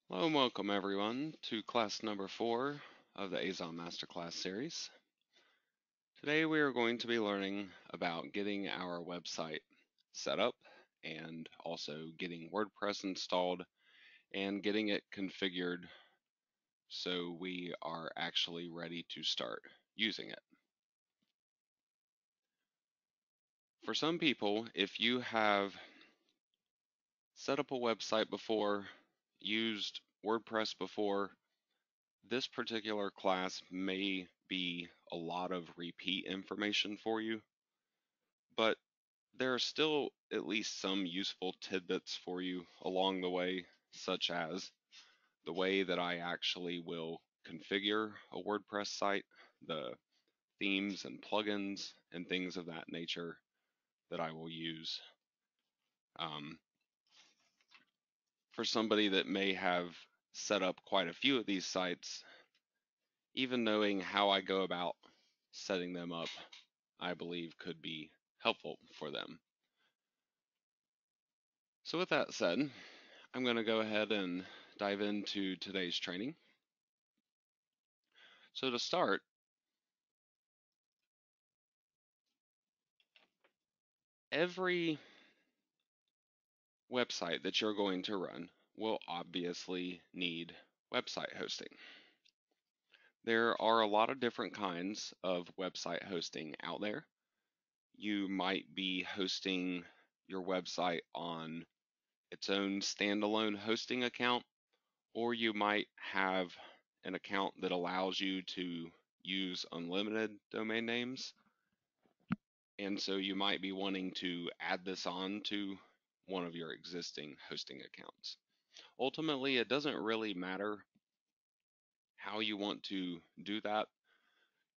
Hello and welcome everyone to class number 4 of the Azon Masterclass series. Today we are going to be learning about getting our website set up and also getting WordPress installed and getting it configured so we are actually ready to start using it. For some people, if you have set up a website before, used WordPress before, this particular class may be a lot of repeat information for you, but there are still at least some useful tidbits for you along the way, such as the way that I actually will configure a WordPress site, the themes and plugins and things of that nature that I will use. For somebody that may have set up quite a few of these sites, even knowing how I go about setting them up, I believe could be helpful for them. So with that said, I'm going to go ahead and dive into today's training. So to start, every website that you're going to run will obviously need website hosting. There are a lot of different kinds of website hosting out there. You might be hosting your website on its own standalone hosting account, or you might have an account that allows you to use unlimited domain names. And so you might be wanting to add this on to one of your existing hosting accounts. Ultimately, it doesn't really matter how you want to do that.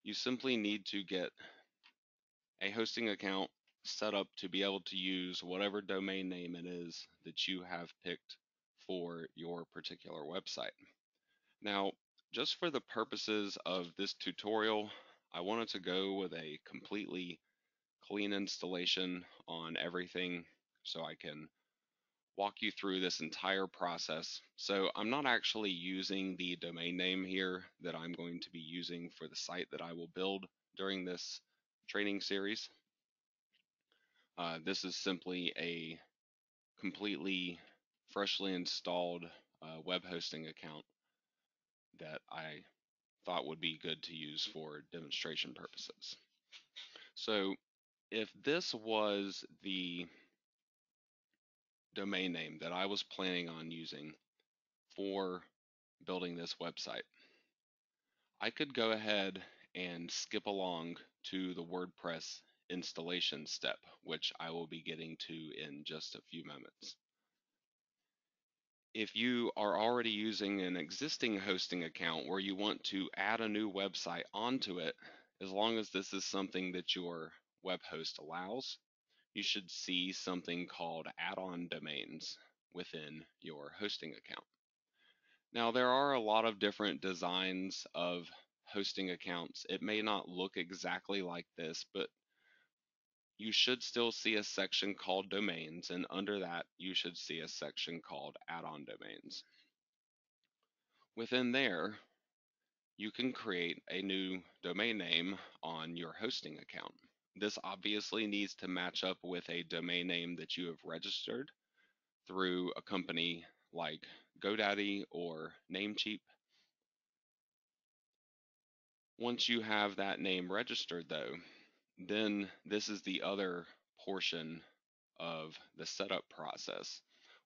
You simply need to get a hosting account set up to be able to use whatever domain name it is that you have picked for your particular website. Now, just for the purposes of this tutorial, I wanted to go with a completely clean installation on everything so I can walk you through this entire process. So I'm not actually using the domain name here that I'm going to be using for the site that I will build during this training series. This is simply a completely freshly installed web hosting account that I thought would be good to use for demonstration purposes. So if this was the domain name that I was planning on using for building this website, I could go ahead and skip along to the WordPress installation step, which I will be getting to in just a few moments. If you are already using an existing hosting account where you want to add a new website onto it, as long as this is something that your web host allows, you should see something called add-on domains within your hosting account. Now, there are a lot of different designs of hosting accounts. It may not look exactly like this, but you should still see a section called domains, and under that, you should see a section called add-on domains. Within there, you can create a new domain name on your hosting account. This obviously needs to match up with a domain name that you have registered through a company like GoDaddy or Namecheap. Once you have that name registered, though, then this is the other portion of the setup process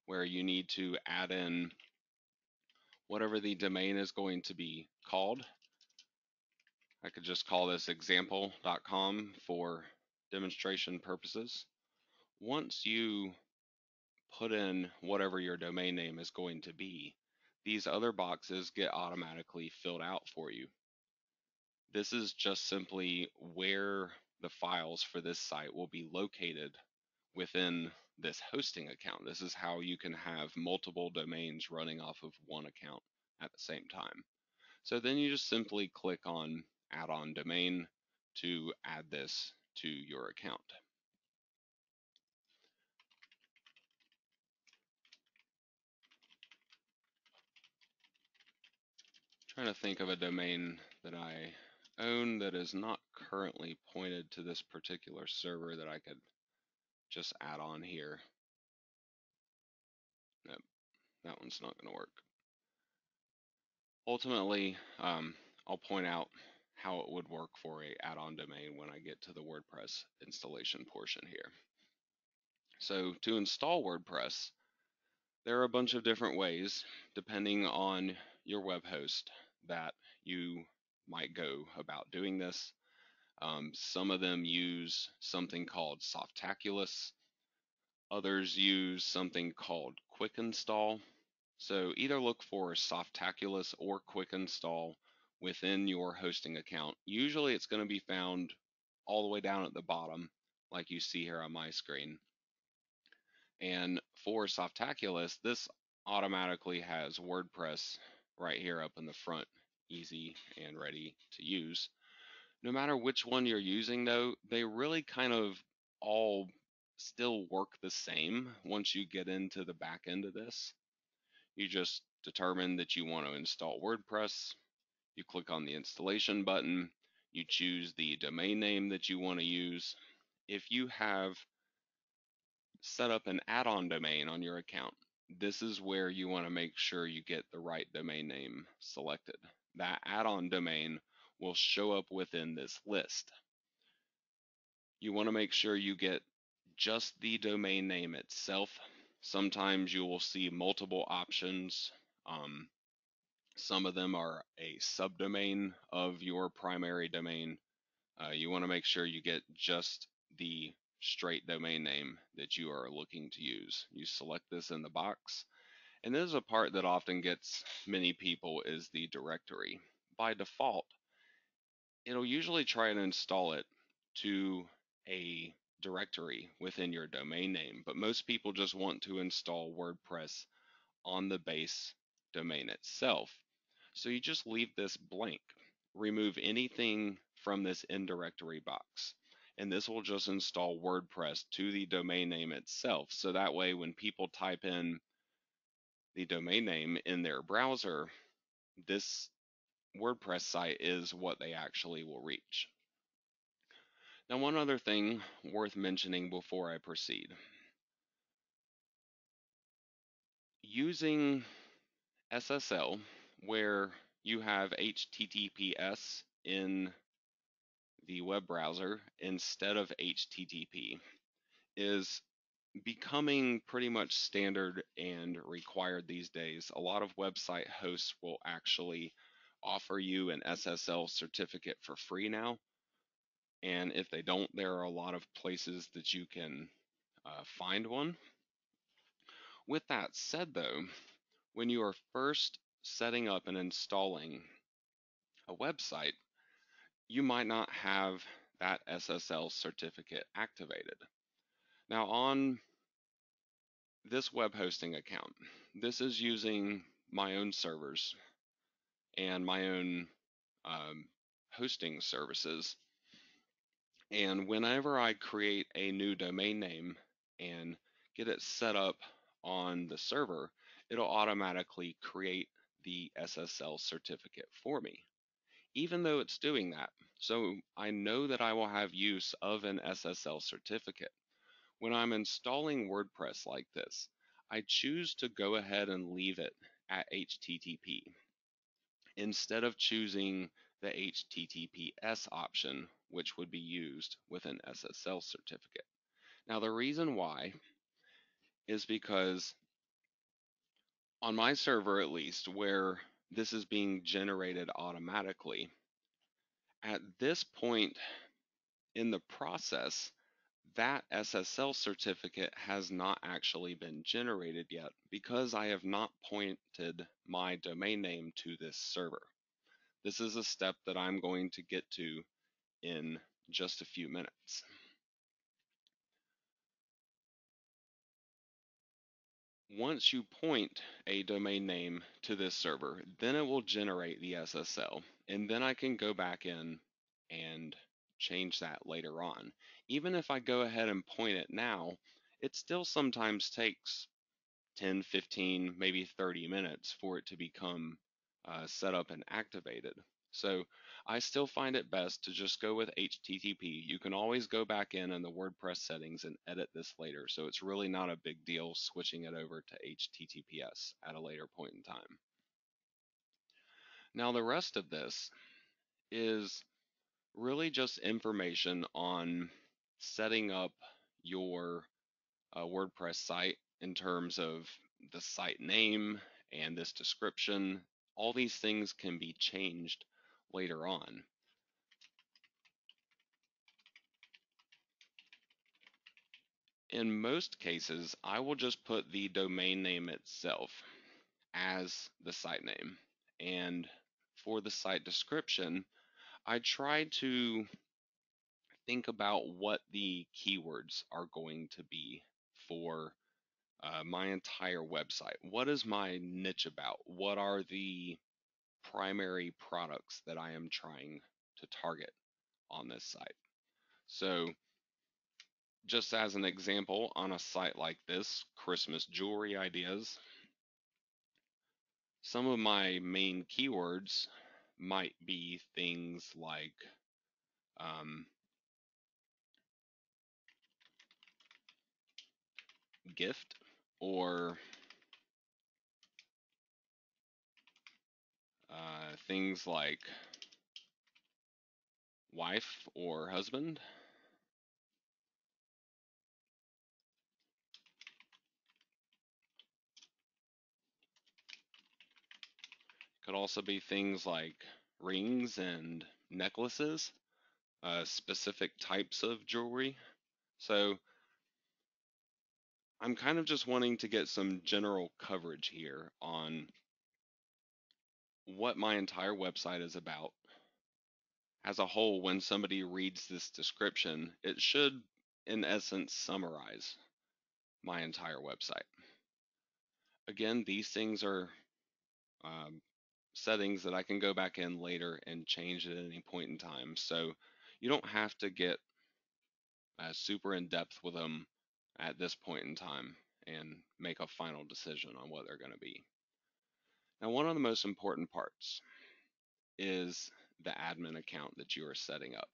where you need to add in whatever the domain is going to be called. I could just call this example.com for demonstration purposes. Once you put in whatever your domain name is going to be, these other boxes get automatically filled out for you. This is just simply where the files for this site will be located within this hosting account. This is how you can have multiple domains running off of one account at the same time. So then you just simply click on add-on domain to add this to your account. Trying to think of a domain that I own that is not currently pointed to this particular server that I could just add on here. Nope, that one's not going to work. Ultimately, I'll point out how it would work for a add-on domain when I get to the WordPress installation portion here. So to install WordPress, there are a bunch of different ways, depending on your web host, that you might go about doing this. Some of them use something called Softaculous. Others use something called Quick Install. So either look for Softaculous or Quick Install within your hosting account. Usually it's going to be found all the way down at the bottom, like you see here on my screen. And for Softaculous, this automatically has WordPress right here up in the front, easy and ready to use. No matter which one you're using though, they really kind of all still work the same once you get into the back end of this. You just determine that you want to install WordPress, you click on the installation button, you choose the domain name that you want to use. If you have set up an add-on domain on your account, this is where you want to make sure you get the right domain name selected. That add-on domain will show up within this list. You want to make sure you get just the domain name itself. Sometimes you will see multiple options. Some of them are a subdomain of your primary domain. You want to make sure you get just the straight domain name that you are looking to use. You select this in the box, and this is a part that often gets many people is the directory. By default, it'll usually try and install it to a directory within your domain name, but most people just want to install WordPress on the base domain itself. So you just leave this blank. Remove anything from this in directory box, and this will just install WordPress to the domain name itself. So that way when people type in the domain name in their browser, this WordPress site is what they actually will reach. Now, one other thing worth mentioning before I proceed. Using SSL, where you have HTTPS in the web browser instead of HTTP, is becoming pretty much standard and required these days. A lot of website hosts will actually offer you an SSL certificate for free now. And if they don't, there are a lot of places that you can find one. With that said, though, when you are first setting up and installing a website, you might not have that SSL certificate activated. Now, on this web hosting account, this is using my own servers and my own hosting services. And whenever I create a new domain name and get it set up on the server, it'll automatically create the SSL certificate for me, even though it's doing that. So I know that I will have use of an SSL certificate. When I'm installing WordPress like this, I choose to go ahead and leave it at HTTP instead of choosing the HTTPS option, which would be used with an SSL certificate. Now, the reason why is because on my server, at least, where this is being generated automatically, at this point in the process, that SSL certificate has not actually been generated yet because I have not pointed my domain name to this server. This is a step that I'm going to get to in just a few minutes. Once you point a domain name to this server, then it will generate the SSL, and then I can go back in and change that later on. Even if I go ahead and point it now, it still sometimes takes 10, 15, maybe 30 minutes for it to become set up and activated. So I still find it best to just go with HTTP. You can always go back in the WordPress settings and edit this later. So it's really not a big deal switching it over to HTTPS at a later point in time. Now the rest of this is really just information on setting up your WordPress site in terms of the site name and this description. All these things can be changed later on. In most cases, I will just put the domain name itself as the site name. And for the site description, I try to think about what the keywords are going to be for my entire website. What is my niche about? What are the primary products that I am trying to target on this site? So just as an example, on a site like this, Christmas jewelry ideas, some of my main keywords might be things like gift, or things like wife or husband. Could also be things like rings and necklaces, specific types of jewelry. So I'm kind of just wanting to get some general coverage here on what my entire website is about. As a whole, when somebody reads this description, it should, in essence, summarize my entire website. Again, these things are um, settings that I can go back in later and change at any point in time. So you don't have to get super in depth with them at this point in time and make a final decision on what they're going to be. Now, one of the most important parts is the admin account that you are setting up.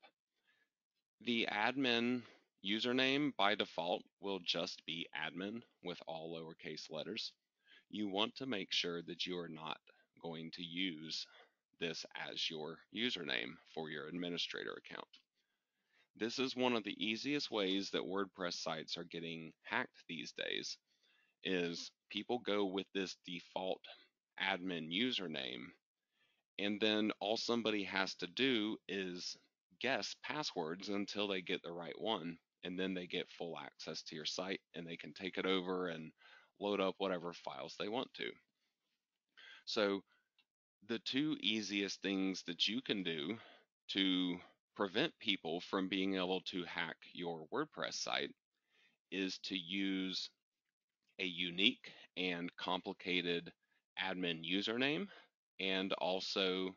The admin username by default will just be admin with all lowercase letters. You want to make sure that you are not going to use this as your username for your administrator account. This is one of the easiest ways that WordPress sites are getting hacked these days, is people go with this default admin username, and then all somebody has to do is guess passwords until they get the right one, and then they get full access to your site and they can take it over and load up whatever files they want to. So the two easiest things that you can do to prevent people from being able to hack your WordPress site is to use a unique and complicated admin username and also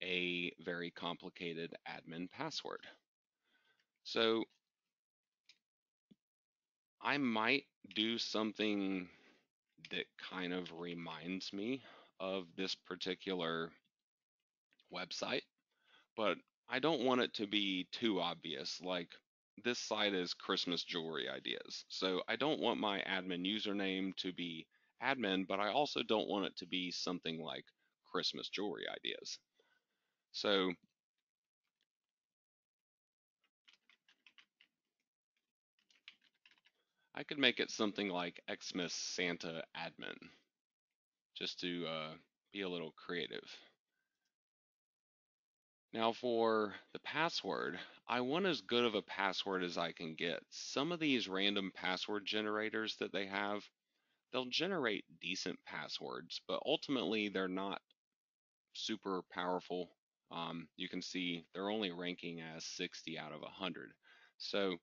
a very complicated admin password. So I might do something that kind of reminds me of this particular website, but I don't want it to be too obvious. Like, this site is Christmas jewelry ideas. So I don't want my admin username to be admin, but I also don't want it to be something like Christmas jewelry ideas. So I could make it something like Xmas Santa admin, just to be a little creative. Now for the password, I want as good of a password as I can get. Some of these random password generators that they have, they'll generate decent passwords, but ultimately they're not super powerful. You can see they're only ranking as 60 out of 100. So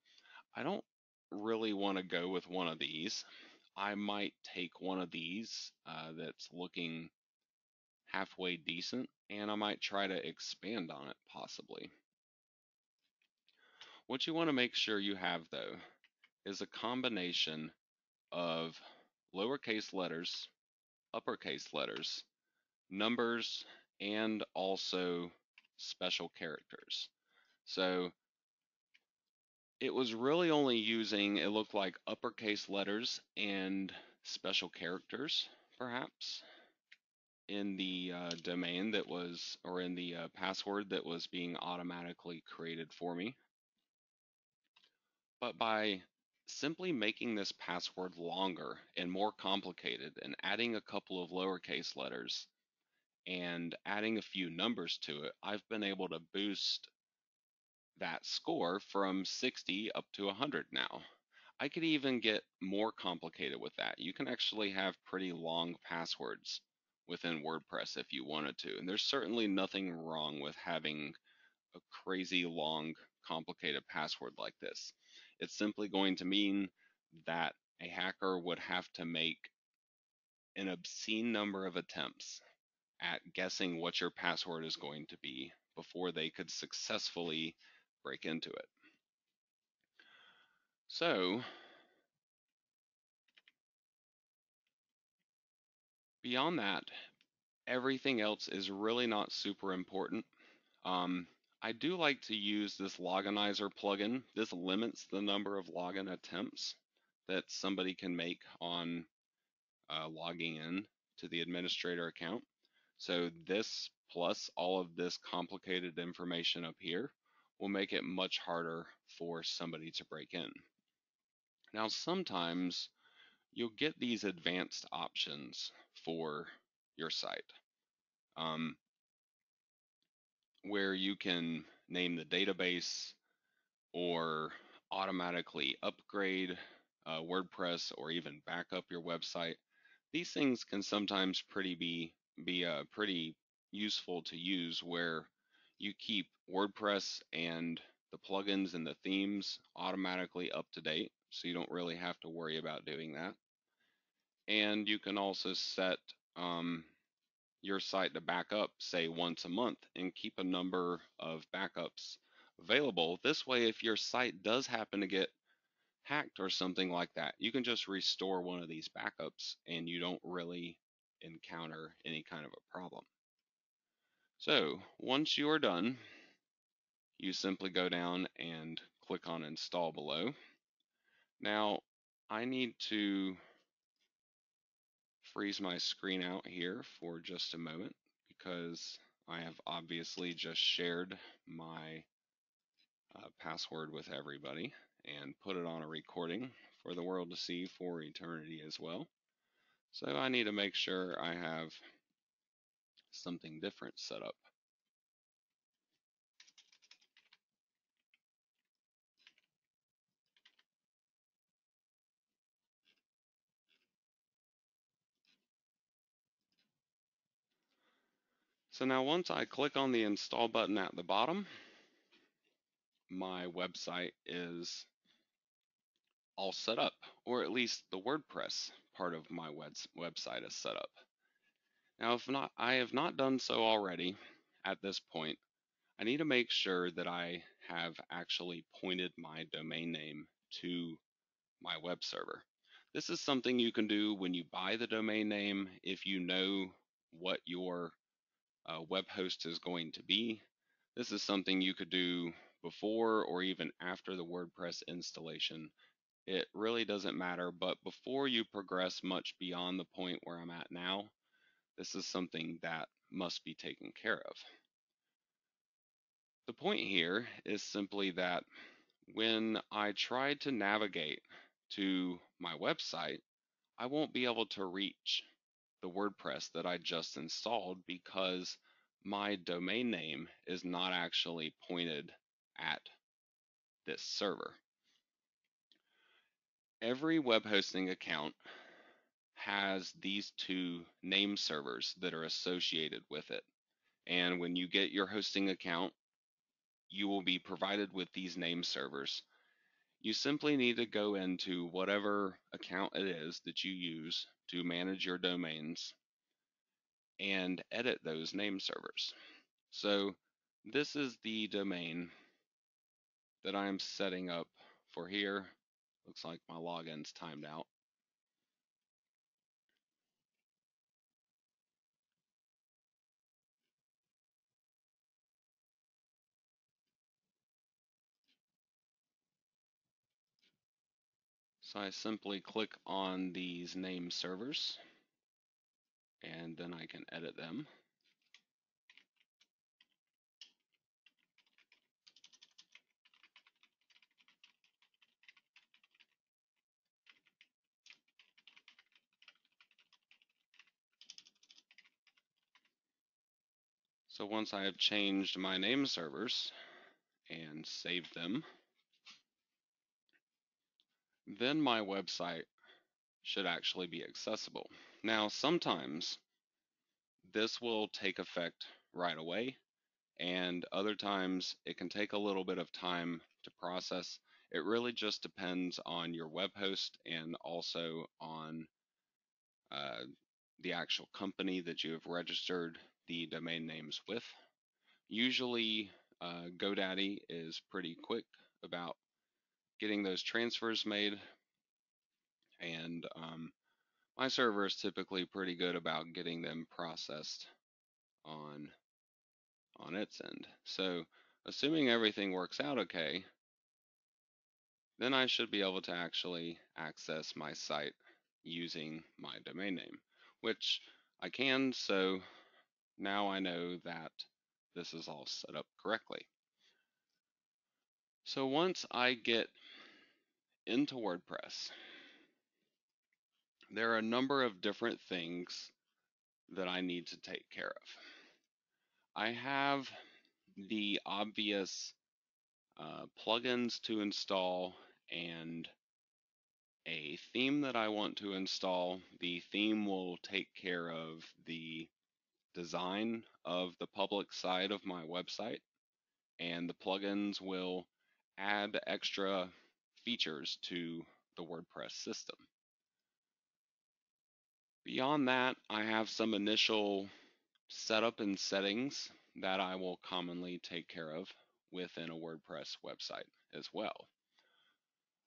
I don't really want to go with one of these. I might take one of these that's looking halfway decent, and I might try to expand on it possibly. What you want to make sure you have, though, is a combination of lowercase letters, uppercase letters, numbers, and also special characters. So it was really only using, it looked like uppercase letters and special characters, perhaps, in the domain that was, or in the password that was being automatically created for me. But by simply making this password longer and more complicated and adding a couple of lowercase letters and adding a few numbers to it, I've been able to boost that score from 60 up to 100 now. I could even get more complicated with that. You can actually have pretty long passwords within WordPress if you wanted to. And there's certainly nothing wrong with having a crazy long, complicated password like this. It's simply going to mean that a hacker would have to make an obscene number of attempts at guessing what your password is going to be before they could successfully break into it. So, beyond that, everything else is really not super important. Um, I do like to use this Loganizer plugin. This limits the number of login attempts that somebody can make on logging in to the administrator account. So this plus all of this complicated information up here will make it much harder for somebody to break in. Now, sometimes you'll get these advanced options for your site um, where you can name the database or automatically upgrade WordPress or even back up your website. These things can sometimes be pretty useful to use, where you keep WordPress and the plugins and the themes automatically up to date, so you don't really have to worry about doing that. And you can also set your site to back up, say, once a month, and keep a number of backups available. This way, if your site does happen to get hacked or something like that, you can just restore one of these backups and you don't really encounter any kind of a problem. So once you are done, you simply go down and click on install below. Now, I need to freeze my screen out here for just a moment because I have obviously just shared my password with everybody and put it on a recording for the world to see for eternity as well. So I need to make sure I have something different set up. So now once I click on the install button at the bottom, my website is all set up, or at least the WordPress part of my website is set up. Now, if not, I have not done so already at this point, I need to make sure that I have actually pointed my domain name to my web server. This is something you can do when you buy the domain name if you know what your web host is going to be. This is something you could do before or even after the WordPress installation. It really doesn't matter, but before you progress much beyond the point where I'm at now, this is something that must be taken care of. The point here is simply that when I try to navigate to my website, I won't be able to reach the WordPress that I just installed because my domain name is not actually pointed at this server. Every web hosting account has these two name servers that are associated with it. And when you get your hosting account, you will be provided with these name servers. You simply need to go into whatever account it is that you use to manage your domains and edit those name servers. So this is the domain that I'm setting up for here. Looks like my login's timed out. So I simply click on these name servers, and then I can edit them. So once I have changed my name servers and saved them, then my website should actually be accessible. Now, sometimes this will take effect right away, and other times it can take a little bit of time to process. It really just depends on your web host and also on uh, the actual company that you have registered the domain names with. Usually, GoDaddy is pretty quick about getting those transfers made, and my server is typically pretty good about getting them processed on its end. So, assuming everything works out okay, then I should be able to actually access my site using my domain name, which I can, so now I know that this is all set up correctly. So once I get into WordPress, there are a number of different things that I need to take care of. I have the obvious plugins to install and a theme that I want to install. The theme will take care of the design of the public side of my website, and the plugins will add extra features to the WordPress system. Beyond that, I have some initial setup and settings that I will commonly take care of within a WordPress website as well.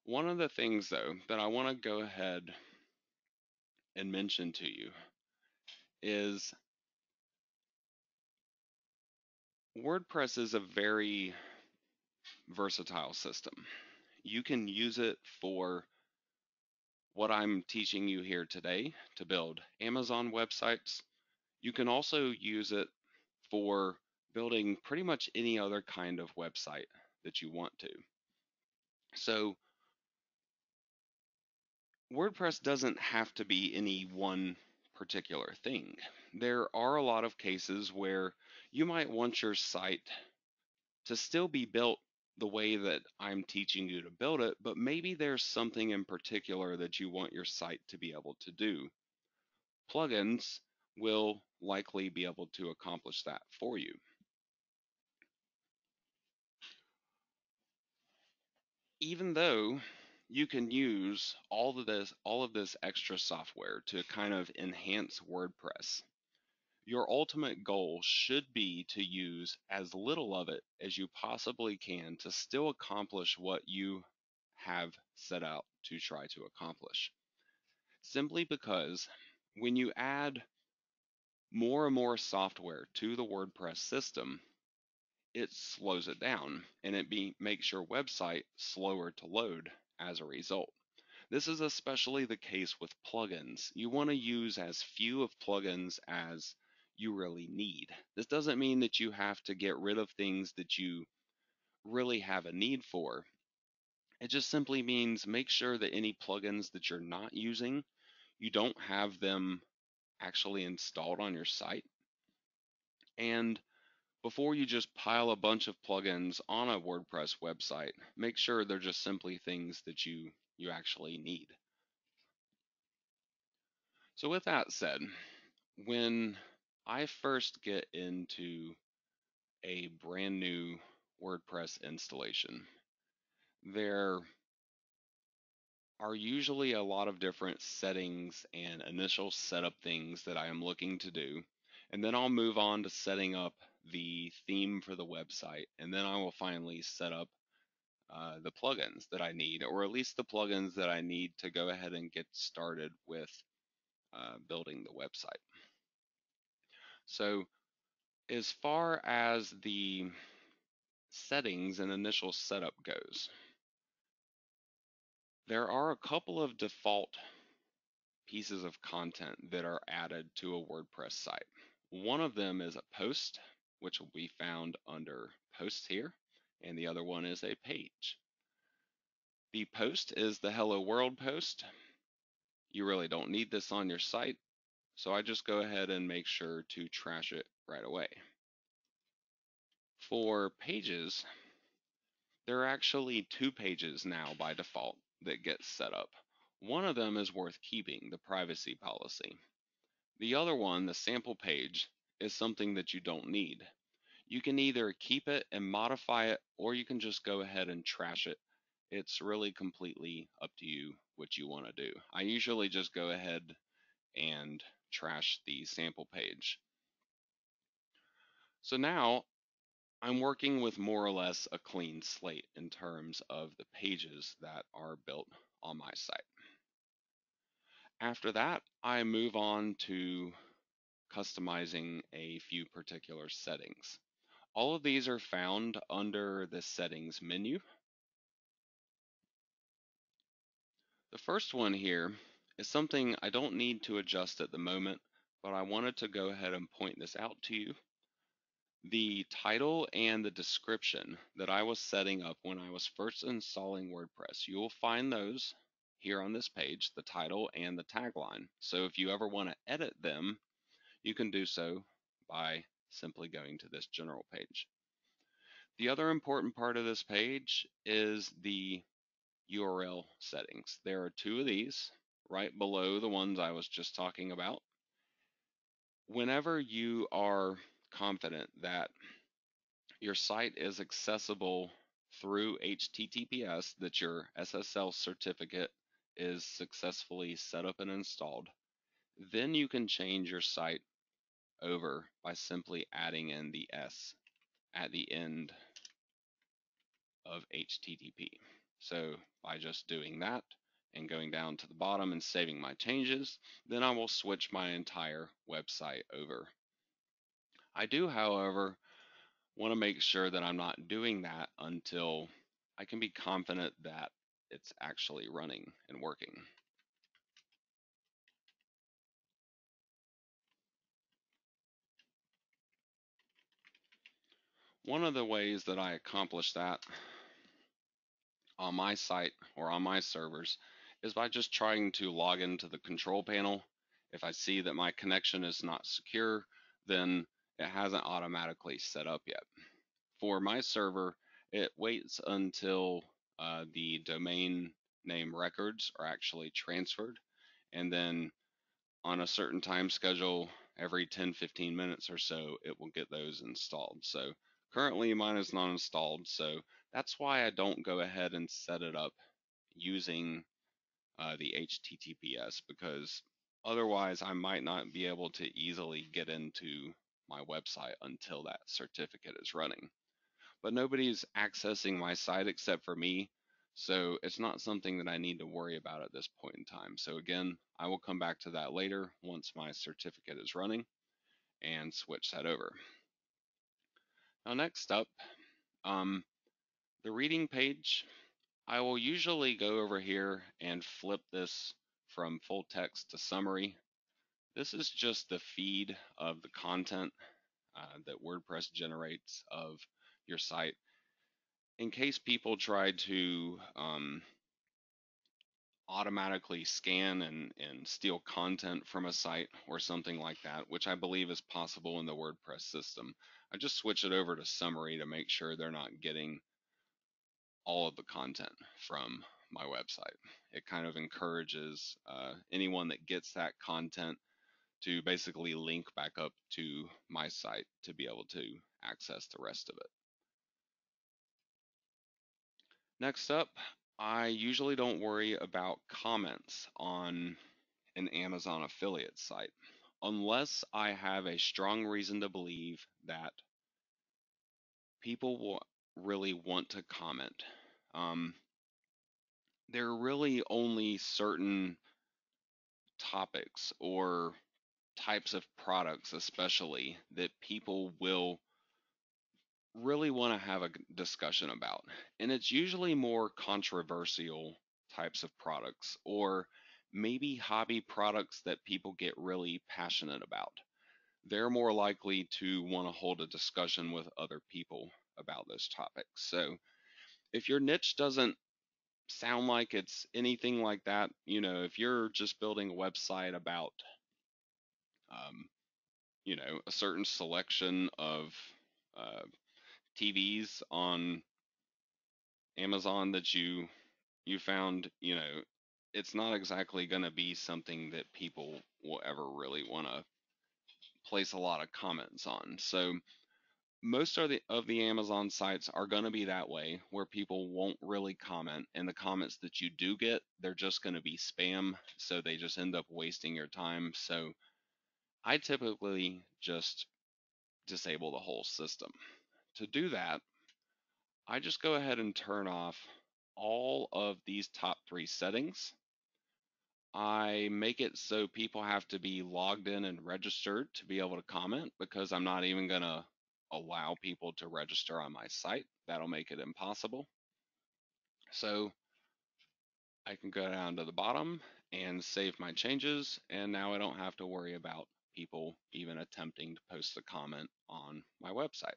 One of the things, though, that I want to go ahead and mention to you is WordPress is a very versatile system. You can use it for what I'm teaching you here today to build Amazon websites. You can also use it for building pretty much any other kind of website that you want to. So WordPress doesn't have to be any one particular thing. There are a lot of cases where you might want your site to still be built the way that I'm teaching you to build it, but maybe there's something in particular that you want your site to be able to do. Plugins will likely be able to accomplish that for you. Even though you can use all of this extra software to kind of enhance WordPress, your ultimate goal should be to use as little of it as you possibly can to still accomplish what you have set out to try to accomplish. Simply because when you add more and more software to the WordPress system, it slows it down, and makes your website slower to load as a result. This is especially the case with plugins. You want to use as few of plugins as you really need. This doesn't mean that you have to get rid of things that you really have a need for. It just simply means make sure that any plugins that you're not using, you don't have them actually installed on your site. And before you just pile a bunch of plugins on a WordPress website, make sure they're just simply things that you actually need. So with that said, when I first get into a brand new WordPress installation, there are usually a lot of different settings and initial setup things that I am looking to do. And then I'll move on to setting up the theme for the website. And then I will finally set up the plugins that I need, or at least the plugins that I need to go ahead and get started with building the website. So as far as the settings and initial setup goes, There are a couple of default pieces of content that are added to a WordPress site. One of them is a post, which will be found under posts here, and the other one is a page. The post is the Hello World post. You really don't need this on your site, so I just go ahead and make sure to trash it right away. For pages, there are actually two pages now by default that get set up. One of them is worth keeping, the privacy policy. The other one, the sample page, is something that you don't need. You can either keep it and modify it, or you can just go ahead and trash it. It's really completely up to you what you want to do. I usually just go ahead and trash the sample page. So now I'm working with more or less a clean slate in terms of the pages that are built on my site. After that, I move on to customizing a few particular settings. All of these are found under the settings menu. The first one here is something I don't need to adjust at the moment, but I wanted to go ahead and point this out to you. The title and the description that I was setting up when I was first installing WordPress, you will find those here on this page, the title and the tagline. So if you ever want to edit them, you can do so by simply going to this general page. The other important part of this page is the URL settings. There are two of these right below the ones I was just talking about. Whenever you are confident that your site is accessible through HTTPS, that your SSL certificate is successfully set up and installed, then you can change your site over by simply adding in the S at the end of HTTP. So by just doing that and going down to the bottom and saving my changes, then I will switch my entire website over. I do, however, want to make sure that I'm not doing that until I can be confident that it's actually running and working. One of the ways that I accomplish that on my site or on my servers is by just trying to log into the control panel. If I see that my connection is not secure, then it hasn't automatically set up yet. For my server, it waits until the domain name records are actually transferred, and then on a certain time schedule, every 10-15 minutes or so, it will get those installed. So currently mine is not installed, so that's why I don't go ahead and set it up using the HTTPS, because otherwise I might not be able to easily get into my website until that certificate is running. But nobody's accessing my site except for me, so it's not something that I need to worry about at this point in time. So again, I will come back to that later once my certificate is running and switch that over. Now next up, the reading page. I will usually go over here and flip this from full text to summary. This is just the feed of the content that WordPress generates of your site. In case people try to automatically scan and steal content from a site or something like that, which I believe is possible in the WordPress system, I just switch it over to summary to make sure they're not getting all of the content from my website. It kind of encourages anyone that gets that content to basically link back up to my site to be able to access the rest of it. Next up, I usually don't worry about comments on an Amazon affiliate site unless I have a strong reason to believe that people will really want to comment. There are really only certain topics or types of products, especially, that people will really want to have a discussion about. And it's usually more controversial types of products, or maybe hobby products that people get really passionate about. They're more likely to want to hold a discussion with other people about those topics. So if your niche doesn't sound like it's anything like that, if you're just building a website about, um, a certain selection of uh, TVs on Amazon that you found, it's not exactly going to be something that people will ever really want to place a lot of comments on. So most of the Amazon sites are going to be that way, where people won't really comment, and the comments that you do get, they're just going to be spam, so they just end up wasting your time. So I typically just disable the whole system. To do that, I just go ahead and turn off all of these top three settings. I make it so people have to be logged in and registered to be able to comment, because I'm not even going to allow people to register on my site. That'll make it impossible. So I can go down to the bottom and save my changes, and now I don't have to worry about people even attempting to post a comment on my website.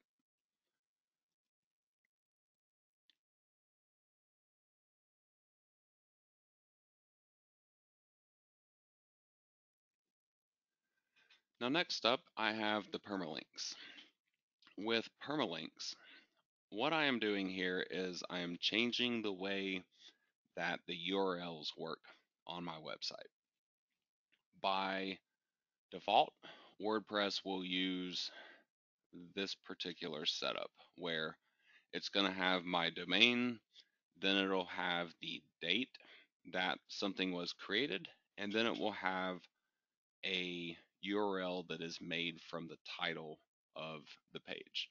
Now next up, I have the permalinks. With permalinks, what I am doing here is I am changing the way that the URLs work on my website. By default, WordPress will use this particular setup where it's going to have my domain, then it'll have the date that something was created, and then it will have a URL that is made from the title of the page.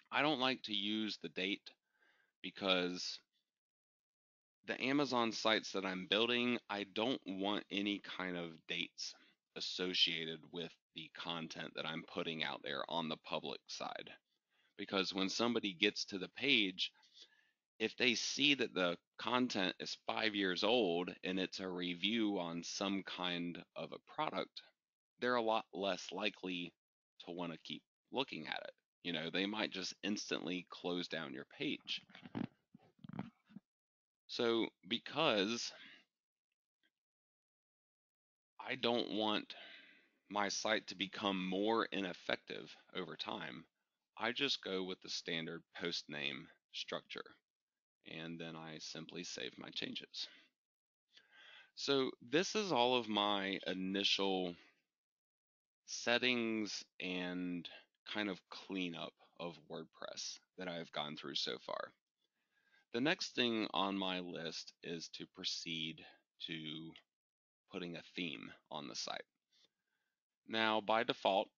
I don't like to use the date because the Amazon sites that I'm building, I don't want any kind of dates associated with the content that I'm putting out there on the public side. Because when somebody gets to the page, if they see that the content is 5 years old and it's a review on some kind of a product, they're a lot less likely to want to keep looking at it. They might just instantly close down your page. So, because I don't want my site to become more ineffective over time, I just go with the standard post name structure, and then I simply save my changes. So this is all of my initial settings and kind of cleanup of WordPress that I've gone through so far. The next thing on my list is to proceed to putting a theme on the site. Now, by default,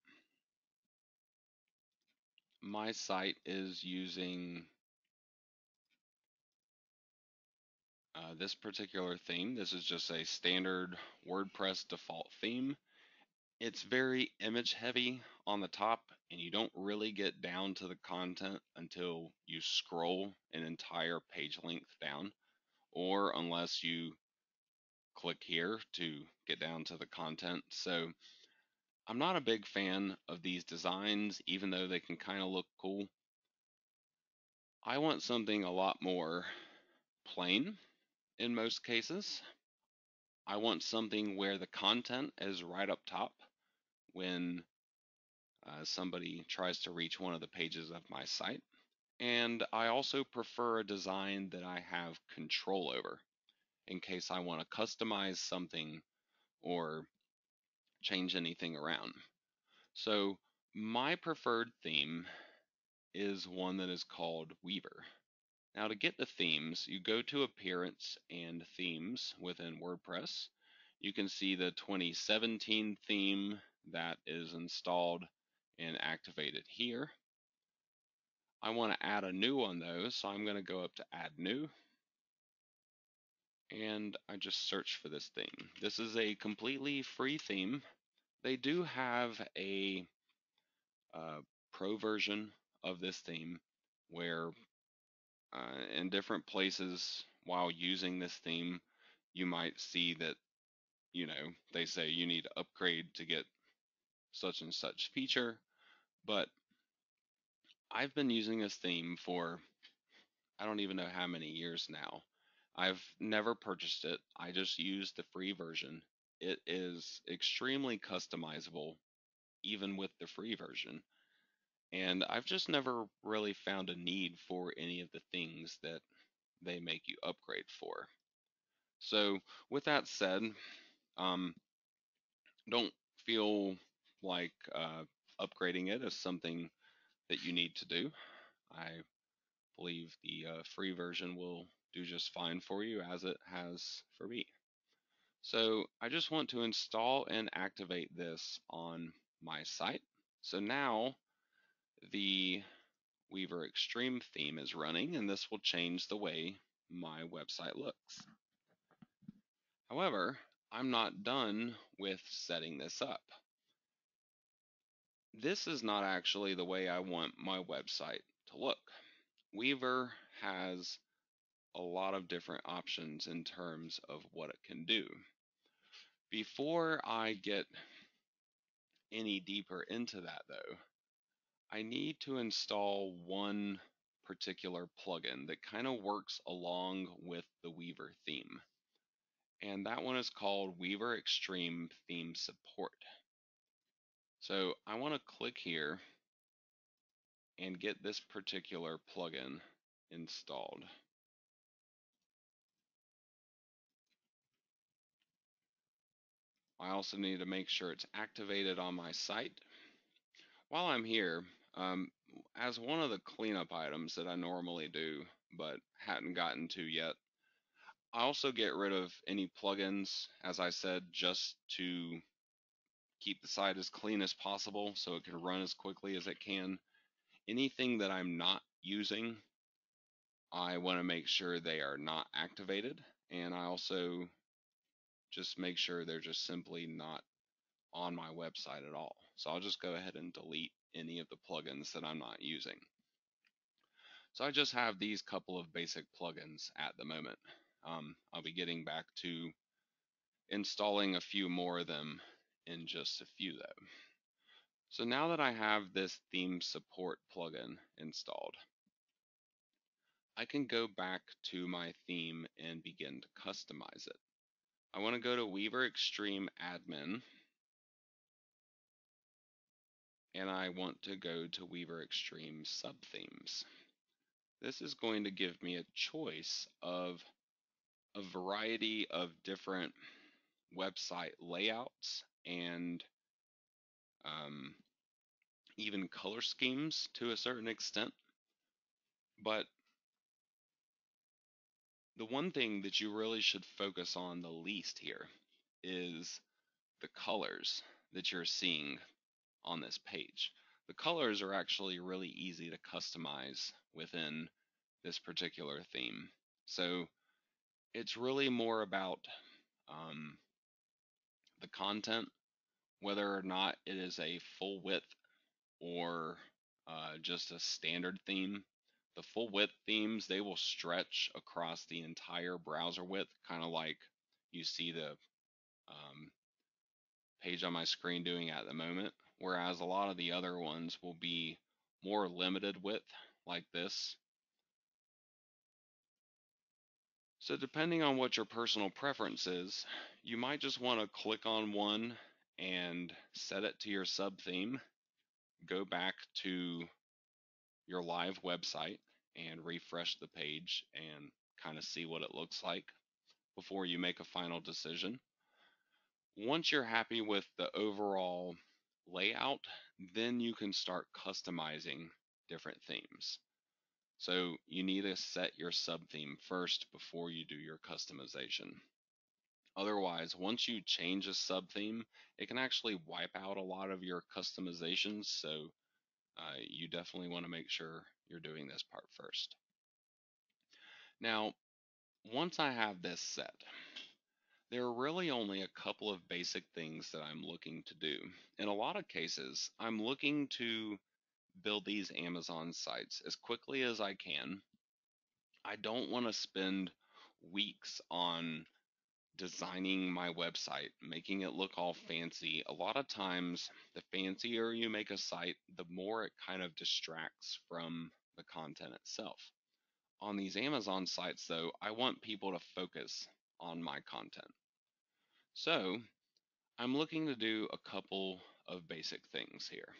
my site is using this particular theme. This is just a standard WordPress default theme. It's very image heavy on the top, and you don't really get down to the content until you scroll an entire page length down, or unless you click here to get down to the content. So I'm not a big fan of these designs, even though they can kind of look cool. I want something a lot more plain in most cases. I want something where the content is right up top when somebody tries to reach one of the pages of my site. And I also prefer a design that I have control over in case I want to customize something or change anything around. So my preferred theme is one that is called Weaver. Now, to get the themes, you go to Appearance and Themes within WordPress. You can see the 2017 theme that is installed and activated here. I want to add a new one though, so I'm going to go up to Add New, and I just search for this theme. This is a completely free theme. They do have a pro version of this theme where in different places while using this theme, you might see that, they say you need to upgrade to get such and such feature. But I've been using this theme for I don't even know how many years now. I've never purchased it. I just use the free version. It is extremely customizable, even with the free version. And I've just never really found a need for any of the things that they make you upgrade for. So, with that said, um, don't feel like upgrading it is something that you need to do. I believe the free version will do just fine for you as it has for me. So I just want to install and activate this on my site. So now the Weaver Extreme theme is running, and this will change the way my website looks. However, I'm not done with setting this up. This is not actually the way I want my website to look. Weaver has a lot of different options in terms of what it can do. Before I get any deeper into that, though, I need to install one particular plugin that kind of works along with the Weaver theme. And that one is called Weaver Extreme Theme Support. So I want to click here and get this particular plugin installed. I also need to make sure it's activated on my site. While I'm here, as one of the cleanup items that I normally do but hadn't gotten to yet, I also get rid of any plugins, as I said, just to keep the site as clean as possible so it can run as quickly as it can. Anything that I'm not using, I want to make sure they are not activated, and I also just make sure they're just simply not on my website at all. So I'll just go ahead and delete any of the plugins that I'm not using. So I just have these couple of basic plugins at the moment. I'll be getting back to installing a few more of them in just a few though. So now that I have this theme support plugin installed, I can go back to my theme and begin to customize it. I want to go to Weaver Extreme Admin, and I want to go to Weaver Extreme Subthemes. This is going to give me a choice of a variety of different website layouts and even color schemes to a certain extent. But the one thing that you really should focus on the least here is the colors that you're seeing on this page. The colors are actually really easy to customize within this particular theme. So it's really more about the content, whether or not it is a full width or just a standard theme. The full width themes, they will stretch across the entire browser width, kind of like you see the page on my screen doing at the moment, whereas a lot of the other ones will be more limited width, like this. So depending on what your personal preference is, you might just want to click on one and set it to your sub theme, go back to your live website and refresh the page and kind of see what it looks like before you make a final decision. Once you're happy with the overall layout, then you can start customizing different themes. So you need to set your sub theme first before you do your customization. Otherwise, once you change a sub theme, it can actually wipe out a lot of your customizations. So you definitely want to make sure you're doing this part first. Now, once I have this set, there are really only a couple of basic things that I'm looking to do. In a lot of cases, I'm looking to build these Amazon sites as quickly as I can. I don't want to spend weeks on designing my website, making it look all fancy, a lot of times the fancier you make a site, the more it kind of distracts from the content itself. On these Amazon sites, though, I want people to focus on my content. So I'm looking to do a couple of basic things here.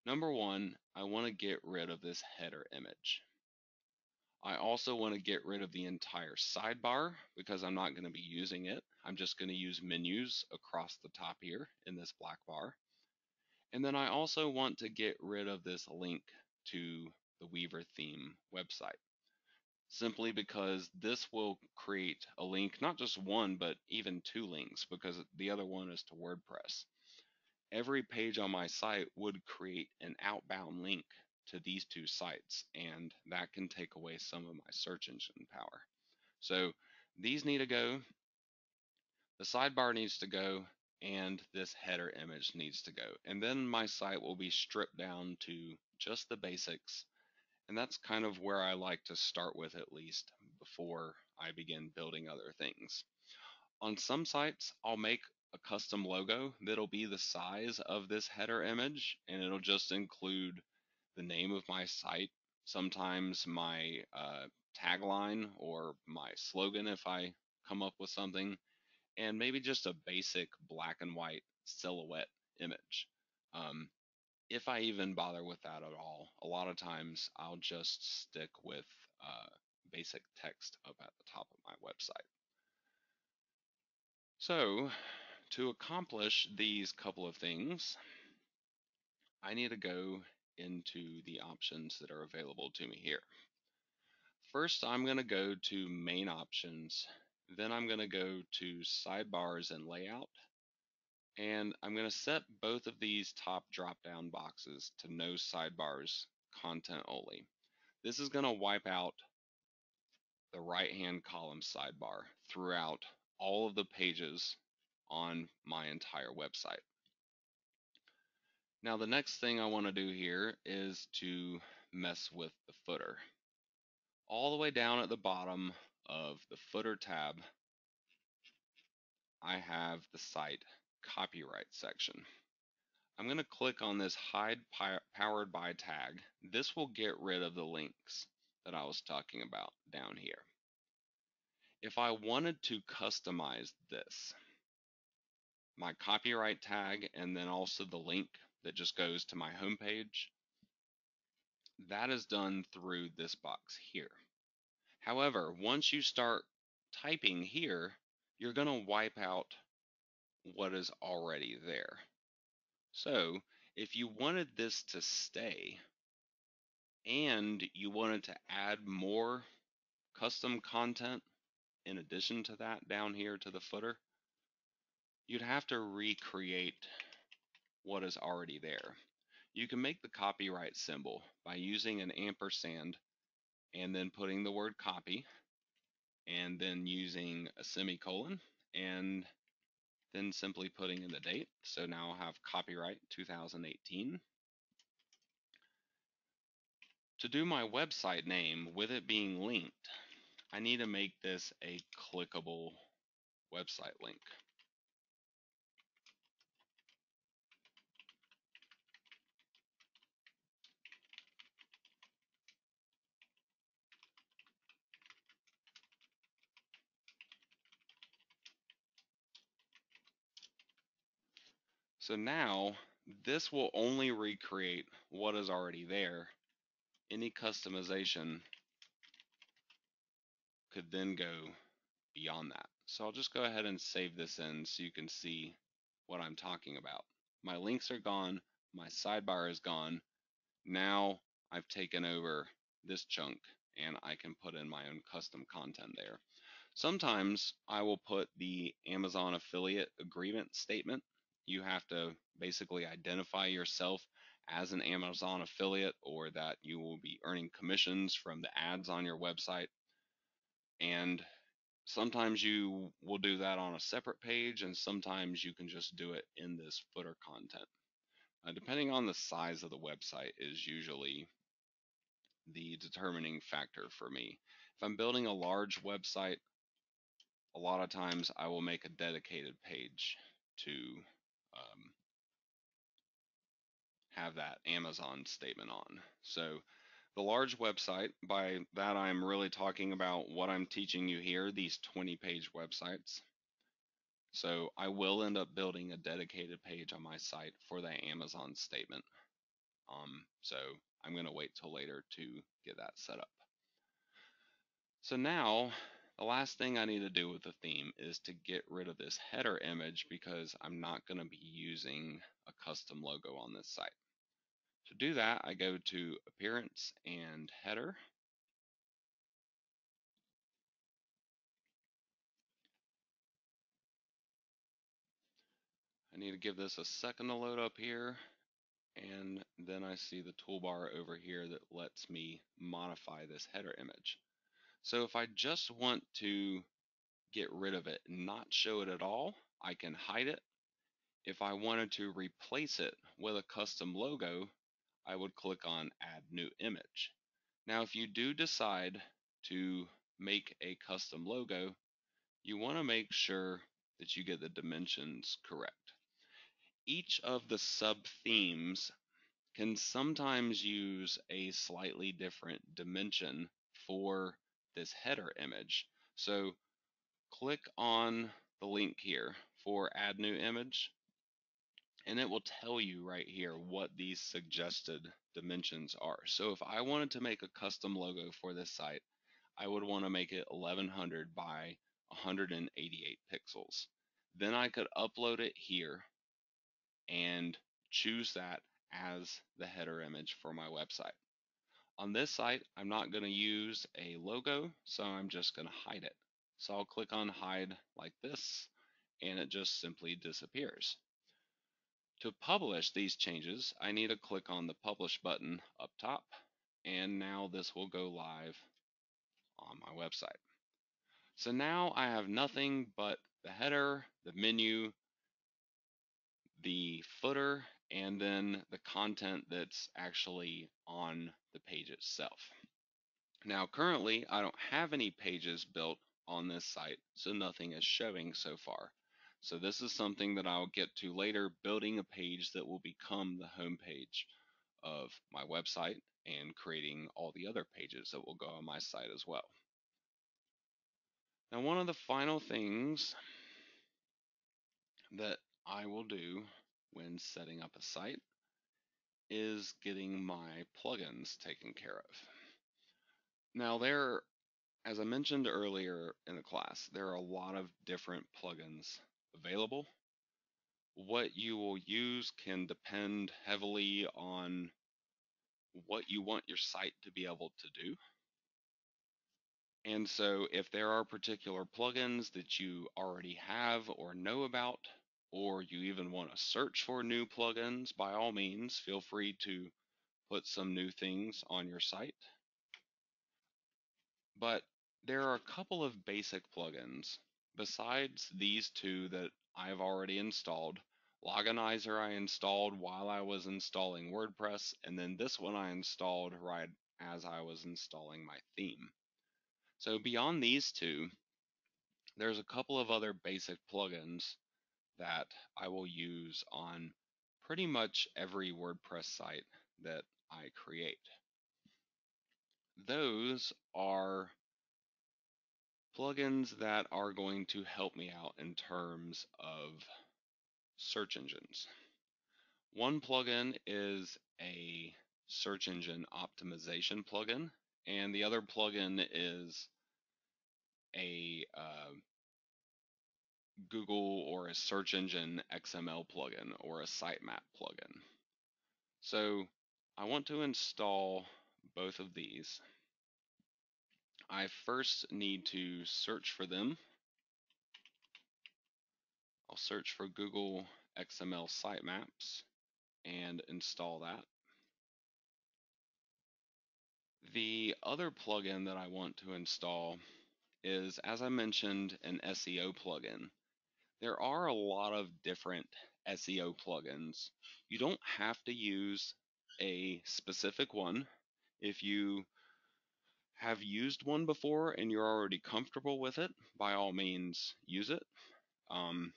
Number one, I want to get rid of this header image. I also want to get rid of the entire sidebar because I'm not going to be using it. I'm just going to use menus across the top here in this black bar. And then I also want to get rid of this link to the Weaver theme website, simply because this will create a link, not just one, but even two links, because the other one is to WordPress. Every page on my site would create an outbound link to these two sites, and that can take away some of my search engine power. So these need to go, the sidebar needs to go, and this header image needs to go. And then my site will be stripped down to just the basics. And that's kind of where I like to start with, at least before I begin building other things. On some sites, I'll make a custom logo that'll be the size of this header image, and it'll just include the name of my site, sometimes my tagline or my slogan if I come up with something, and maybe just a basic black and white silhouette image. If I even bother with that at all, a lot of times I'll just stick with basic text up at the top of my website. So to accomplish these couple of things, I need to go into the options that are available to me here. First, I'm going to go to main options, then I'm going to go to sidebars and layout, and I'm going to set both of these top drop-down boxes to no sidebars, content only. This is going to wipe out the right-hand column sidebar throughout all of the pages on my entire website. Now the next thing I want to do here is to mess with the footer. All the way down at the bottom of the footer tab, I have the site copyright section. I'm going to click on this hide powered by tag. This will get rid of the links that I was talking about down here. If I wanted to customize this, my copyright tag and then also the link that just goes to my homepage, that is done through this box here. However, once you start typing here, you're going to wipe out what is already there. So if you wanted this to stay and you wanted to add more custom content in addition to that down here to the footer, you'd have to recreate what is already there. You can make the copyright symbol by using an ampersand and then putting the word copy and then using a semicolon and then simply putting in the date. So now I'll have copyright 2018. To do my website name with it being linked, I need to make this a clickable website link. So now this will only recreate what is already there. Any customization could then go beyond that. So I'll just go ahead and save this in so you can see what I'm talking about. My links are gone, my sidebar is gone. Now I've taken over this chunk and I can put in my own custom content there. Sometimes I will put the Amazon affiliate agreement statement. You have to basically identify yourself as an Amazon affiliate or that you will be earning commissions from the ads on your website. And sometimes you will do that on a separate page, and sometimes you can just do it in this footer content. Depending on the size of the website is usually the determining factor for me. If I'm building a large website a lot of times I will make a dedicated page to have that Amazon statement on. So the large website, by that I'm really talking about what I'm teaching you here, these 20-page websites. So I will end up building a dedicated page on my site for that Amazon statement. So I'm going to wait till later to get that set up. So now the last thing I need to do with the theme is to get rid of this header image because I'm not going to be using a custom logo on this site. To do that, I go to Appearance and Header. I need to give this a second to load up here, and then I see the toolbar over here that lets me modify this header image. So if I just want to get rid of it and not show it at all, I can hide it. If I wanted to replace it with a custom logo, I would click on Add New Image. Now, if you do decide to make a custom logo, you want to make sure that you get the dimensions correct. Each of the sub-themes can sometimes use a slightly different dimension for this header image. So click on the link here for Add New Image, and it will tell you right here what these suggested dimensions are. So if I wanted to make a custom logo for this site, I would want to make it 1100 by 188 pixels. Then I could upload it here and choose that as the header image for my website. On this site, I'm not going to use a logo, so I'm just going to hide it. So I'll click on hide like this, and it just simply disappears. To publish these changes, I need to click on the publish button up top, and now this will go live on my website. So now I have nothing but the header, the menu, the footer, and then the content that's actually on the page itself. Now currently I don't have any pages built on this site, so nothing is showing so far. So this is something that I'll get to later, building a page that will become the home page of my website and creating all the other pages that will go on my site as well. Now one of the final things that I will do when setting up a site is getting my plugins taken care of. Now as I mentioned earlier in the class, there are a lot of different plugins available. What you will use can depend heavily on what you want your site to be able to do. And so if there are particular plugins that you already have or know about, or you even want to search for new plugins, by all means, feel free to put some new things on your site. But there are a couple of basic plugins besides these two that I've already installed. Loganizer I installed while I was installing WordPress, and then this one I installed right as I was installing my theme. So beyond these two, there's a couple of other basic plugins that I will use on pretty much every WordPress site that I create. Those are plugins that are going to help me out in terms of search engines. One plugin is a search engine optimization plugin, and the other plugin is a Google or a search engine XML plugin or a sitemap plugin. So I want to install both of these. I first need to search for them. I'll search for Google XML sitemaps and install that. The other plugin that I want to install is, as I mentioned, an SEO plugin. There are a lot of different SEO plugins. You don't have to use a specific one. If you have used one before and you're already comfortable with it, by all means use it. Um,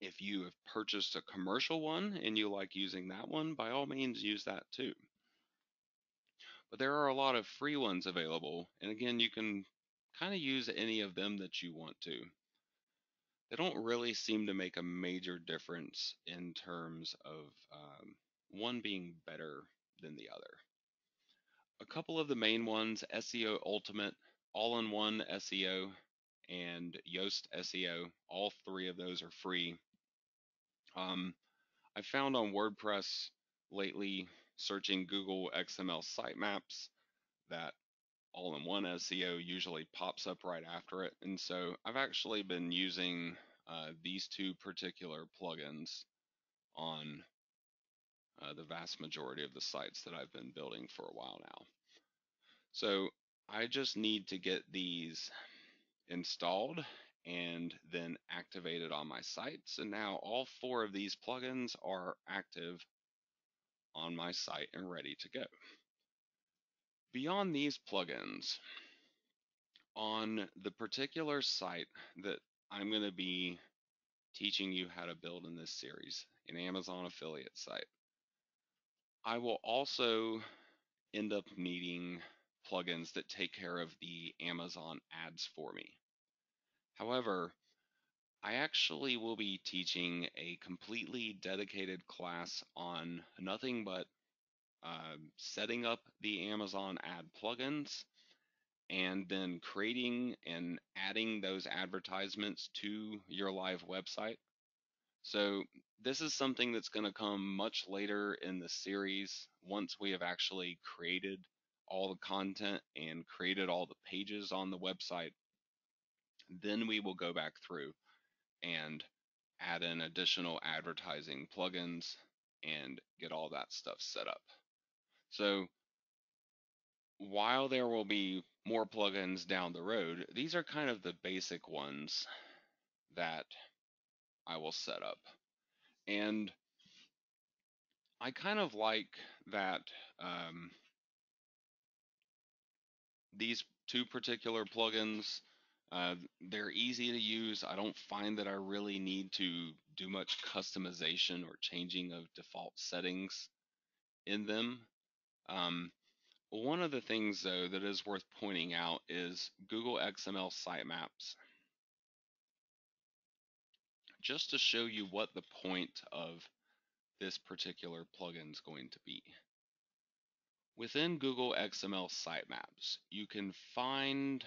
if you have purchased a commercial one and you like using that one, by all means use that too. But there are a lot of free ones available, and again, you can kind of use any of them that you want to. They don't really seem to make a major difference in terms of one being better than the other. A couple of the main ones, SEO Ultimate, All-in-One SEO, and Yoast SEO, all three of those are free. I found on WordPress lately, searching Google XML sitemaps, that All-in-One SEO usually pops up right after it. And so I've actually been using these two particular plugins on the vast majority of the sites that I've been building for a while now. So I just need to get these installed and then activated on my sites. And now all four of these plugins are active on my site and ready to go. Beyond these plugins, on the particular site that I'm going to be teaching you how to build in this series, an Amazon affiliate site, I will also end up needing plugins that take care of the Amazon ads for me. However, I actually will be teaching a completely dedicated class on nothing but setting up the Amazon ad plugins and then creating and adding those advertisements to your live website. So this is something that's going to come much later in the series once we have actually created all the content and created all the pages on the website. Then we will go back through and add in additional advertising plugins and get all that stuff set up. So while there will be more plugins down the road, these are kind of the basic ones that I will set up. And I kind of like that these two particular plugins, they're easy to use. I don't find that I really need to do much customization or changing of default settings in them. Um, One of the things, though, that is worth pointing out is Google XML sitemaps. Just to show you what the point of this particular plugin is going to be. Within Google XML sitemaps, you can find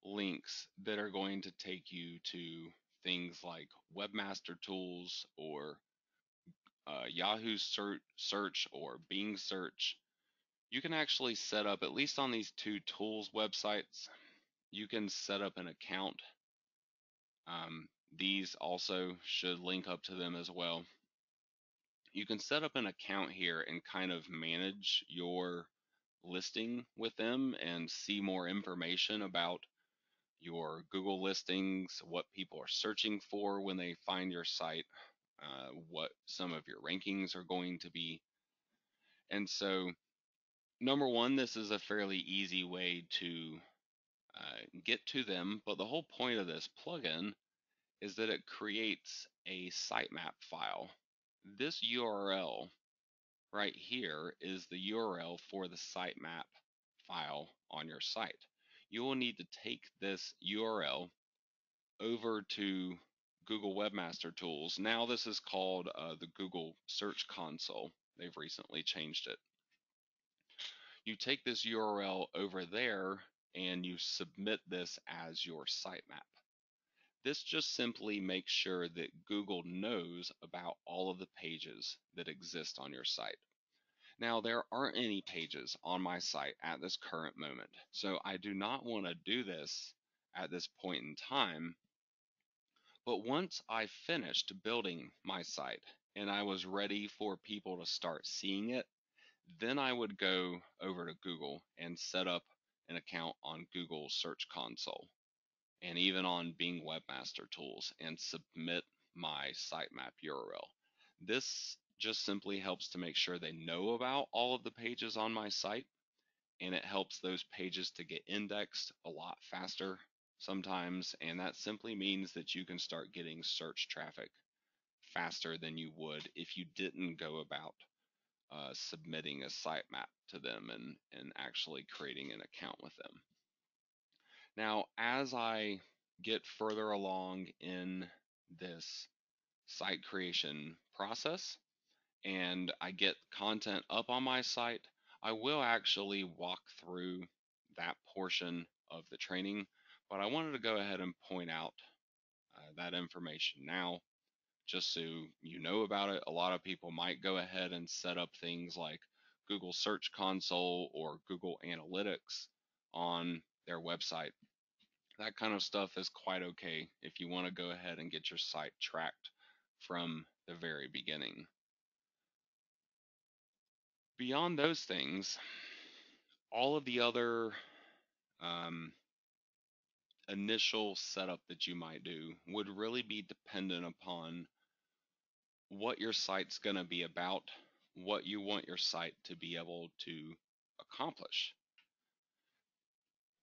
links that are going to take you to things like Webmaster Tools or Yahoo search or Bing search. You can actually set up, at least on these two tools websites, you can set up an account. These also should link up to them as well. You can set up an account here and kind of manage your listing with them and see more information about your Google listings, what people are searching for when they find your site, what some of your rankings are going to be. And so, number one, this is a fairly easy way to get to them, but the whole point of this plugin is that it creates a sitemap file. This URL right here is the URL for the sitemap file on your site. You will need to take this URL over to Google Webmaster Tools. Now this is called the Google Search Console. They've recently changed it. You take this URL over there and you submit this as your sitemap. This just simply makes sure that Google knows about all of the pages that exist on your site. Now, there aren't any pages on my site at this current moment, so I do not want to do this at this point in time. But once I finished building my site and I was ready for people to start seeing it, then I would go over to Google and set up an account on Google Search Console and even on Bing Webmaster Tools and submit my sitemap URL. This just simply helps to make sure they know about all of the pages on my site and it helps those pages to get indexed a lot faster sometimes, and that simply means that you can start getting search traffic faster than you would if you didn't go about submitting a sitemap to them and actually creating an account with them. Now, as I get further along in this site creation process and I get content up on my site, I will actually walk through that portion of the training, but I wanted to go ahead and point out that information now just so you know about it. A lot of people might go ahead and set up things like Google Search Console or Google Analytics on their website. That kind of stuff is quite okay if you want to go ahead and get your site tracked from the very beginning. Beyond those things, all of the other um, initial setup that you might do would really be dependent upon what your site's going to be about, what you want your site to be able to accomplish.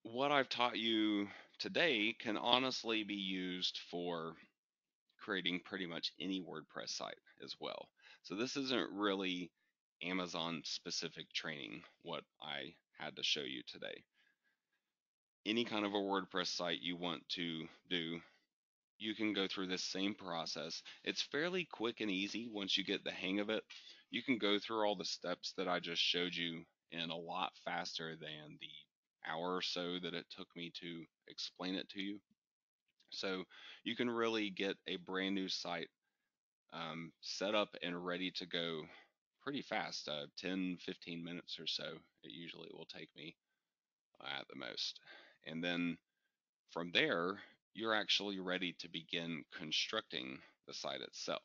What I've taught you today can honestly be used for creating pretty much any WordPress site as well. So this isn't really Amazon specific training, what I had to show you today. Any kind of a WordPress site you want to do, you can go through this same process. It's fairly quick and easy once you get the hang of it. You can go through all the steps that I just showed you in a lot faster than the hour or so that it took me to explain it to you. So you can really get a brand new site set up and ready to go pretty fast, 10, 15 minutes or so. It usually will take me at the most. And then from there, you're actually ready to begin constructing the site itself.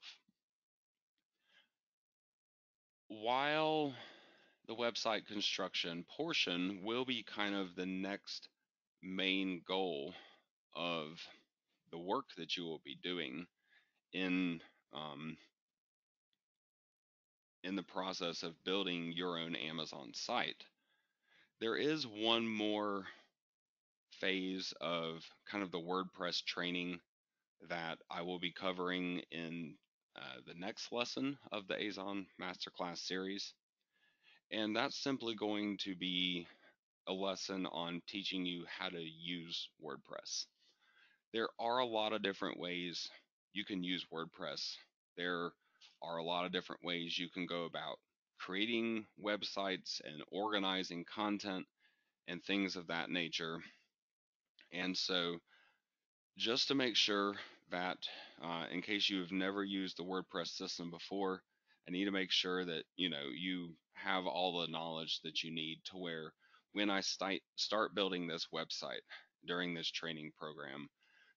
While the website construction portion will be kind of the next main goal of the work that you will be doing in um, in the process of building your own Amazon site, there is one more phase of kind of the WordPress training that I will be covering in the next lesson of the Azon Masterclass series. And that's simply going to be a lesson on teaching you how to use WordPress. There are a lot of different ways you can use WordPress. There are a lot of different ways you can go about creating websites and organizing content and things of that nature. And so just to make sure that in case you've never used the WordPress system before, I need to make sure that you have all the knowledge that you need to where when I start building this website during this training program,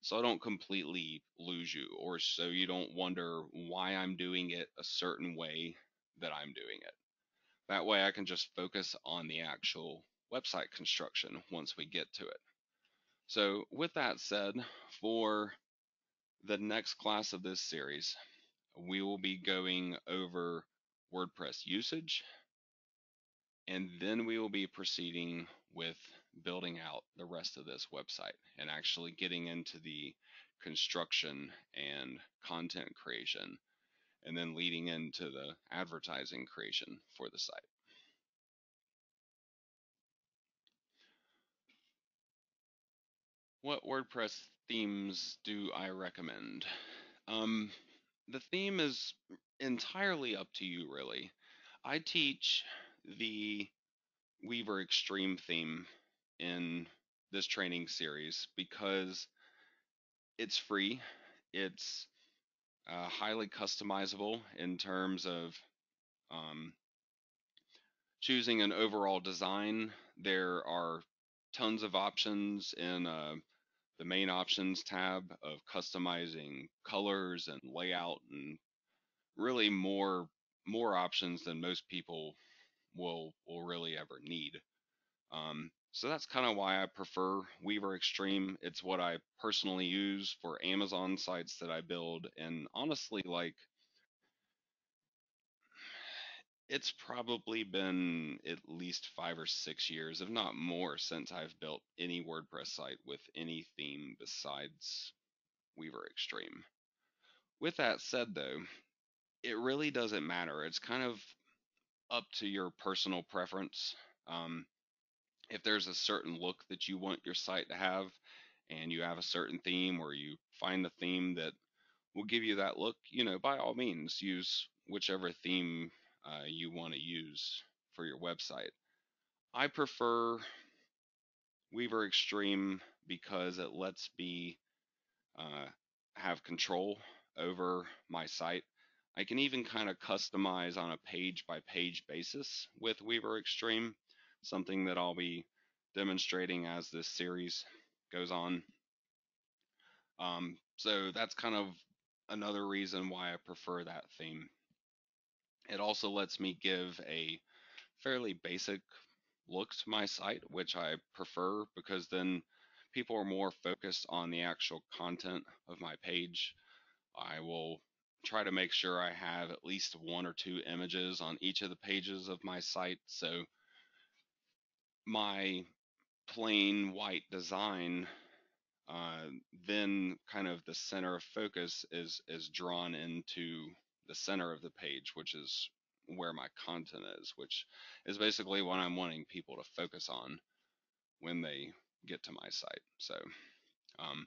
so I don't completely lose you, or so you don't wonder why I'm doing it a certain way that I'm doing it. That way I can just focus on the actual website construction once we get to it. So with that said, for the next class of this series, we will be going over WordPress usage, and then we will be proceeding with building out the rest of this website and actually getting into the construction and content creation, and then leading into the advertising creation for the site. What WordPress themes do I recommend? The theme is entirely up to you, really. I teach the Weaver Extreme theme in this training series because it's free. It's highly customizable in terms of um, choosing an overall design. There are tons of options in the main options tab of customizing colors and layout, and really more options than most people will really ever need. So that's kind of why I prefer Weaver Extreme. It's what I personally use for Amazon sites that I build, and honestly, like, It's probably been at least 5 or 6 years, if not more, since I've built any WordPress site with any theme besides Weaver Extreme. With that said, though, it really doesn't matter. It's kind of up to your personal preference. Um, if there's a certain look that you want your site to have, and you have a certain theme, or you find the theme that will give you that look, by all means, use whichever theme you want to use for your website. I prefer Weaver Extreme because it lets me uh, have control over my site. I can even kind of customize on a page by page basis with Weaver Extreme, something that I'll be demonstrating as this series goes on. So that's kind of another reason why I prefer that theme. It also lets me give a fairly basic look to my site, which I prefer because then people are more focused on the actual content of my page. I will try to make sure I have at least 1 or 2 images on each of the pages of my site. So my plain white design, uh, then kind of the center of focus is drawn into the center of the page, which is where my content is, which is basically what I'm wanting people to focus on when they get to my site. So um,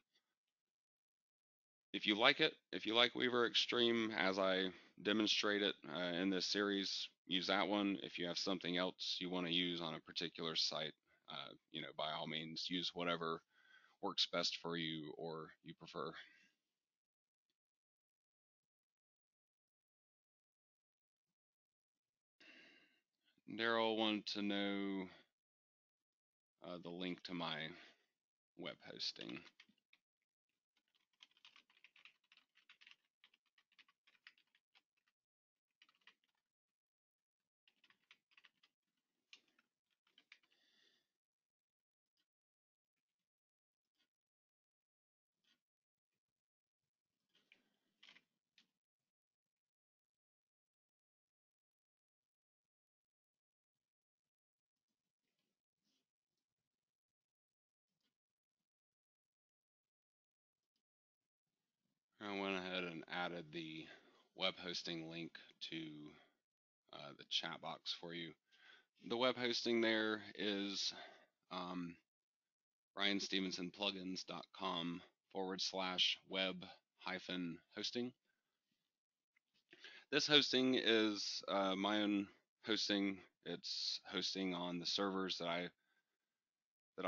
if you like it, if you like Weaver Extreme as I demonstrate it in this series, use that one. If you have something else you want to use on a particular site, by all means, use whatever works best for you or you prefer. Daryl wanted to know the link to my web hosting. I went ahead and added the web hosting link to the chat box for you. The web hosting there is ryanstevensonplugins.com/web hosting. This hosting is my own hosting. It's hosting on the servers that I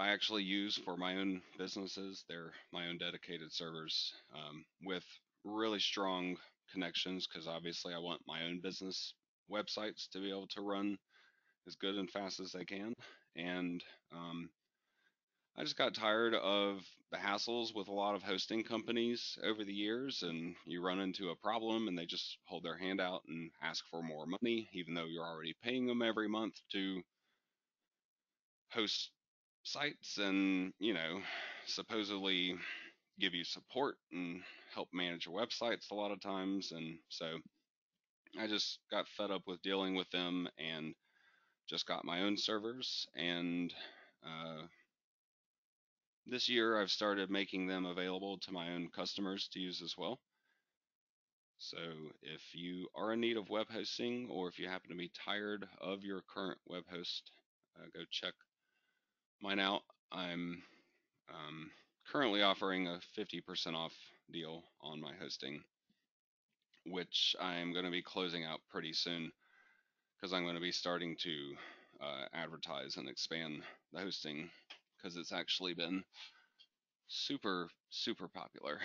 actually use for my own businesses. They're my own dedicated servers with really strong connections because obviously I want my own business websites to be able to run as good and fast as they can. And I just got tired of the hassles with a lot of hosting companies over the years, and you run into a problem and they just hold their hand out and ask for more money, even though you're already paying them every month to host sites and, supposedly give you support and help manage your websites a lot of times. And so I just got fed up with dealing with them and just got my own servers. And this year I've started making them available to my own customers to use as well. So if you are in need of web hosting, or if you happen to be tired of your current web host, go check mine out. I'm currently offering a 50% off deal on my hosting, which I'm going to be closing out pretty soon because I'm going to be starting to advertise and expand the hosting because it's actually been super, super popular.